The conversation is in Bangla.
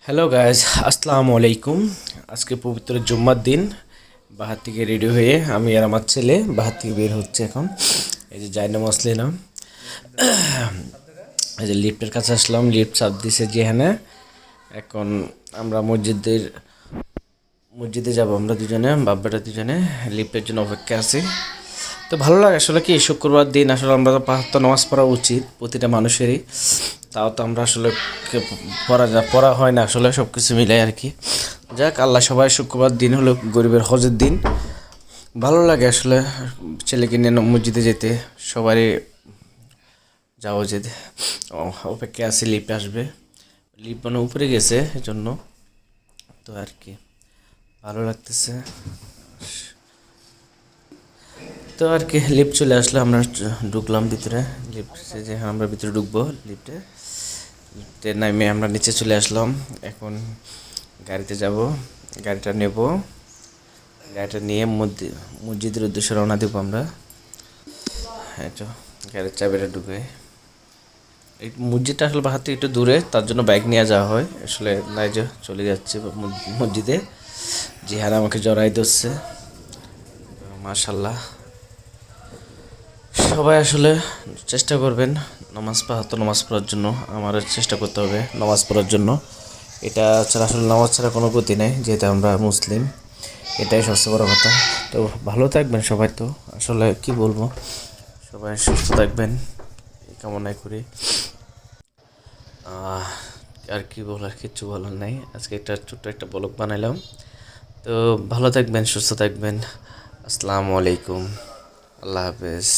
হ্যালো গাইজ, আসসালামু আলাইকুম। আজকে পবিত্র জুম্মার দিন। বাহার থেকে রেডি হয়ে আমি আর আমার ছেলে বাহার থেকে বের হচ্ছে এখন। এই যে জায়নামাজ নিলাম, এই যে লিফটের কাছে আসলাম, লিফট চাপ দিছে যেখানে। এখন আমরা মসজিদে যাব, আমরা দুজনে, বাব্বাটা দুজনে লিফটের জন্য অপেক্ষা আছি। তো ভালো লাগে আসলে কি, শুক্রবার দিন আসলে আমরা তো পাঁচ ওয়াক্ত নামাজ পড়া উচিত প্রতিটা মানুষেরই। তাও তো আমরা আসলে পড়া হয় না আসলে, সব কিছু মিলাই আর কি। যাক, আল্লাহ সবাই শুক্রবার দিন হলো গরিবের হজের দিন। ভালো লাগে আসলে ছেলেকে নিয়ে মসজিদে যেতে, সবারই যাওয়া উচিত। অপেক্ষা আছে, লিফট আসবে। লিফট মানে উপরে গেছে এজন্য, তো আর কি ভালো লাগতেছে। তো আর কি লিফট চলে আসলো, আমরা ঢুকলাম ভিতরে। লিফট যে আমরা ভিতরে ঢুকবো, লিফটে নামে আমরা নিচে চলে আসলাম। এখন গাড়িতে যাব, গাড়িটা নেব, গাড়িটা নিয়ে মসজিদের উদ্দেশ্যে রওনা দেবো আমরা। হ্যাঁ, তো গাড়ির চাবিটা ঢুকে, এই মসজিদটা আসলে বাহার থেকে একটু দূরে, তার জন্য বাইক নিয়ে যাওয়া হয় আসলে। নাই যে চলে যাচ্ছে মসজিদে, জিহান আমাকে জড়াই ধরছে। মাশাল্লাহ, সবাই আসলে চেষ্টা করবেন নামাজ পড়ার জন্য। আমারও চেষ্টা করতে হবে নামাজ পড়ার জন্য। এটা ছাড়া আসলে নামাজ ছাড়া কোনো গতি নেই, যেহেতু আমরা মুসলিম। এটাই সবচেয়ে বড় কথা। তো ভালো থাকবেন সবাই। তো আসলে কি বলবো, সবাই সুস্থ থাকবেন এই কামনাই করি। আহ, আর কি বলার, কিচ্ছু বলার নাই। আজকে একটা ছোট্ট একটা ব্লগ বানাইলাম। তো ভালো থাকবেন, সুস্থ থাকবেন। আসসালামু আলাইকুম, আল্লাহ হাফেজ।